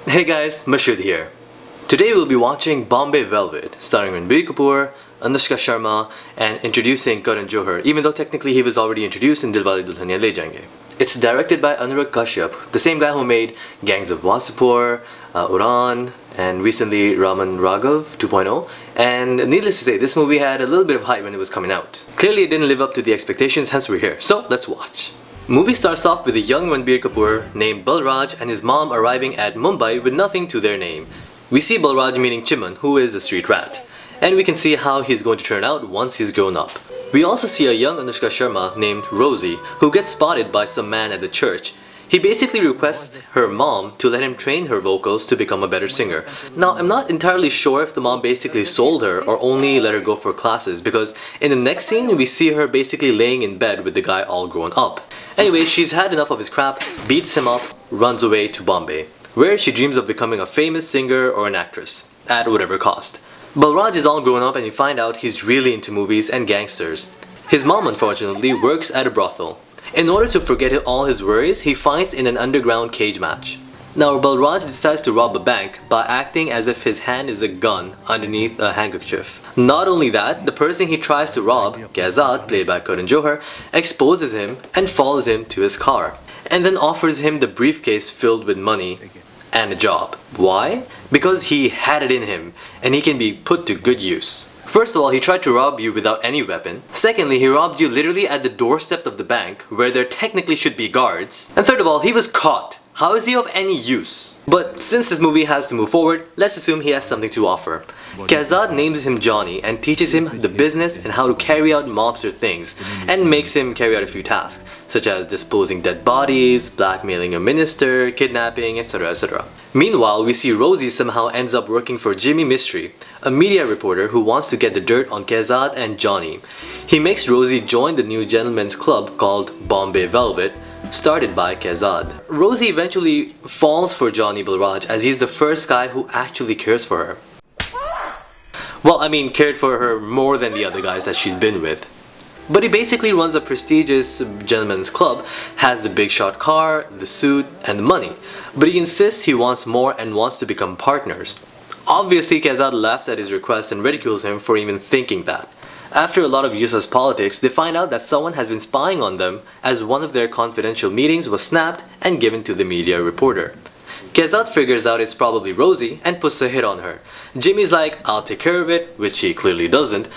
Hey guys, Mashud here. Today we'll be watching Bombay Velvet, starring Ranbir Kapoor, Anushka Sharma, and introducing Karan Johar, even though technically he was already introduced in Dilwale Dulhaniya Le Jayenge. It's directed by Anurag Kashyap, the same guy who made Gangs of Wasseypur, Uran, and recently Raman Raghav 2.0. And needless to say, this movie had a little bit of hype when it was coming out. Clearly it didn't live up to the expectations, hence we're here. So let's watch. Movie starts off with a young Ranbir Kapoor named Balraj and his mom arriving at Mumbai with nothing to their name. We see Balraj meeting Chiman, who is a street rat, and we can see how he's going to turn out once he's grown up. We also see a young Anushka Sharma named Rosie, who gets spotted by some man at the church. He basically requests her mom to let him train her vocals to become a better singer. Now, I'm not entirely sure if the mom basically sold her or only let her go for classes, because in the next scene we see her basically laying in bed with the guy all grown up. Anyway, she's had enough of his crap, beats him up, runs away to Bombay, where she dreams of becoming a famous singer or an actress, at whatever cost. Balraj is all grown up and you find out he's really into movies and gangsters. His mom, unfortunately, works at a brothel. In order to forget all his worries, he fights in an underground cage match. Now, Balraj decides to rob a bank by acting as if his hand is a gun underneath a handkerchief. Not only that, the person he tries to rob, Kaizad, played by Karan Johar, exposes him and follows him to his car, and then offers him the briefcase filled with money and a job. Why? Because he had it in him, and he can be put to good use. First of all, he tried to rob you without any weapon. Secondly, he robbed you literally at the doorstep of the bank, where there technically should be guards. And third of all, he was caught. How is he of any use? But since this movie has to move forward, let's assume he has something to offer. Kaizad names him Johnny and teaches him the business and how to carry out mobster things, and makes him carry out a few tasks, such as disposing dead bodies, blackmailing a minister, kidnapping, etc. etc. Meanwhile, we see Rosie somehow ends up working for Jimmy Mystery, a media reporter who wants to get the dirt on Kaizad and Johnny. He makes Rosie join the new gentlemen's club called Bombay Velvet, started by Kaizad. Rosie eventually falls for Johnny Balraj as he's the first guy who actually cares for her. Well, I mean, cared for her more than the other guys that she's been with. But he basically runs a prestigious gentleman's club, has the big shot car, the suit, and the money. But he insists he wants more and wants to become partners. Obviously, Kaizad laughs at his request and ridicules him for even thinking that. After a lot of useless politics, they find out that someone has been spying on them, as one of their confidential meetings was snapped and given to the media reporter. Kaizad figures out it's probably Rosie and puts a hit on her. Jimmy's like, I'll take care of it, which he clearly doesn't.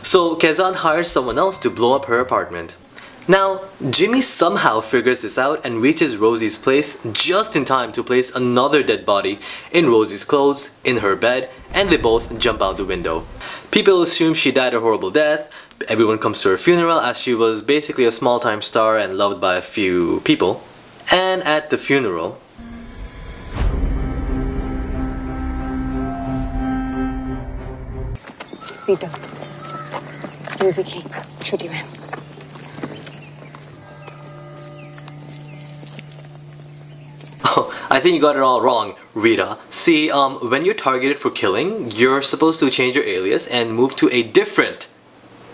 So Kaizad hires someone else to blow up her apartment. Now, Jimmy somehow figures this out and reaches Rosie's place just in time to place another dead body in Rosie's clothes, in her bed, and they both jump out the window. People assume she died a horrible death. Everyone comes to her funeral as she was basically a small-time star and loved by a few people. And at the funeral, Rita, music ही छुट्टी में. Oh, I think you got it all wrong, Rita. See, when you're targeted for killing, you're supposed to change your alias and move to a different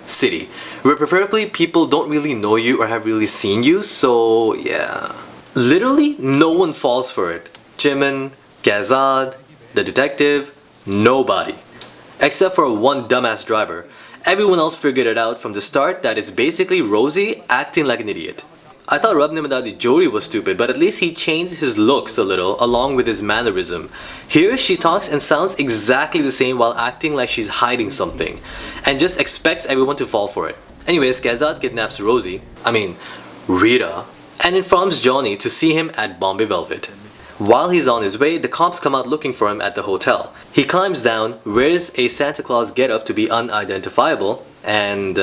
city, where preferably people don't really know you or have really seen you, so yeah. Literally, no one falls for it. Chiman, Kaizad, the detective, nobody. Except for one dumbass driver. Everyone else figured it out from the start that it's basically Rosie acting like an idiot. I thought Rab ne Bata Di Jodi was stupid, but at least he changed his looks a little along with his mannerism. Here she talks and sounds exactly the same while acting like she's hiding something, and just expects everyone to fall for it. Anyways, Kaizad kidnaps Rita, and informs Johnny to see him at Bombay Velvet. While he's on his way, the cops come out looking for him at the hotel. He climbs down, wears a Santa Claus getup to be unidentifiable, and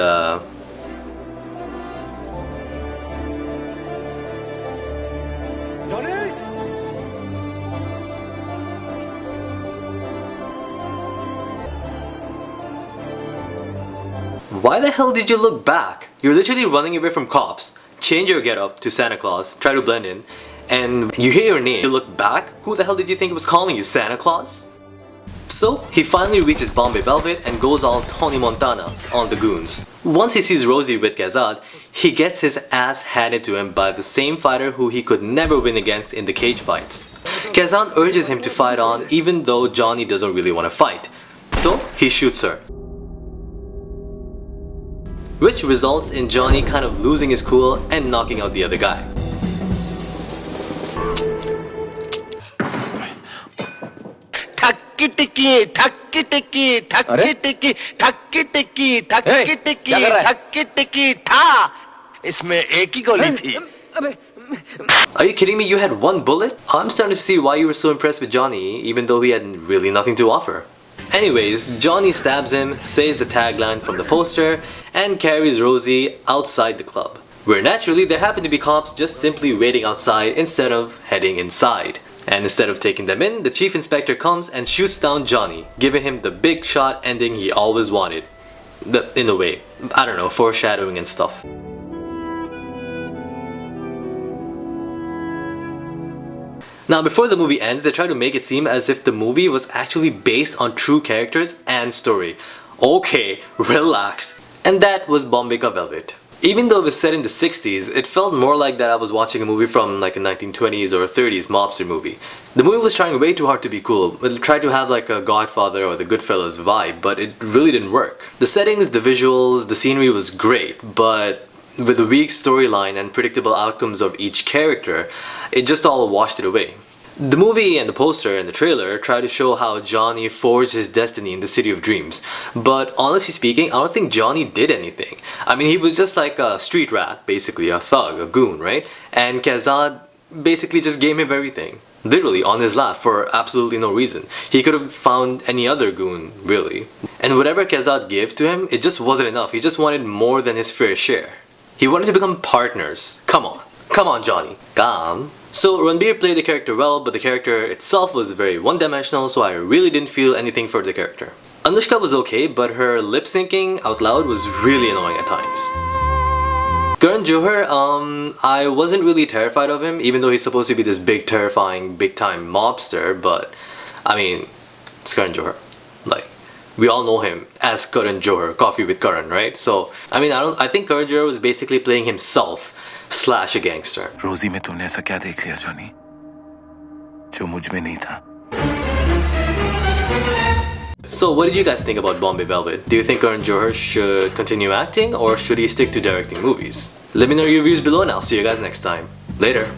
why the hell did you look back? You're literally running away from cops. Change your getup to Santa Claus, try to blend in, and you hear your name. You look back? Who the hell did you think was calling you, Santa Claus? So, he finally reaches Bombay Velvet and goes all Tony Montana on the goons. Once he sees Rosie with Kaizad, he gets his ass handed to him by the same fighter who he could never win against in the cage fights. Kazan urges him to fight on even though Johnny doesn't really want to fight. So he shoots her, which results in Johnny kind of losing his cool and knocking out the other guy. इसमें एक ही गोली थी. Are you kidding me? You had one bullet? I'm starting to see why you were so impressed with Johnny, even though he had really nothing to offer. Anyways, Johnny stabs him, says the tagline from the poster, and carries Rosie outside the club, where naturally there happen to be cops just simply waiting outside instead of heading inside. And instead of taking them in, the chief inspector comes and shoots down Johnny, giving him the big shot ending he always wanted. In a way, I don't know, foreshadowing and stuff. Now, before the movie ends, they try to make it seem as if the movie was actually based on true characters and story. Okay, relax. And that was Bombay Velvet. Even though it was set in the 60s, it felt more like that I was watching a movie from like a 1920s or 30s mobster movie. The movie was trying way too hard to be cool. It tried to have like a Godfather or the Goodfellas vibe, but it really didn't work. The settings, the visuals, the scenery was great, but with the weak storyline and predictable outcomes of each character, it just all washed it away. The movie and the poster and the trailer try to show how Johnny forged his destiny in the City of Dreams, but honestly speaking, I don't think Johnny did anything. I mean, he was just like a street rat, basically, a thug, a goon, right? And Kazad basically just gave him everything. Literally on his lap for absolutely no reason. He could have found any other goon, really. And whatever Kazad gave to him, it just wasn't enough. He just wanted more than his fair share. He wanted to become partners. Come on. Come on, Johnny. Calm. So Ranbir played the character well, but the character itself was very one-dimensional, so I really didn't feel anything for the character. Anushka was okay, but her lip-syncing out loud was really annoying at times. Karan Johar, I wasn't really terrified of him, even though he's supposed to be this big, terrifying, big-time mobster, but I mean, it's Karan Johar. Like, we all know him as Karan Johar, Coffee with Karan, right? So, I mean, I think Karan Johar was basically playing himself / a gangster. रोजी में तुमने ऐसा क्या देख लिया Johnny जो मुझ में नहीं था? So what did you guys think about Bombay Velvet? Do you think Karan Johar should continue acting or should he stick to directing movies? Let me know your views below and I'll see you guys next time. Later.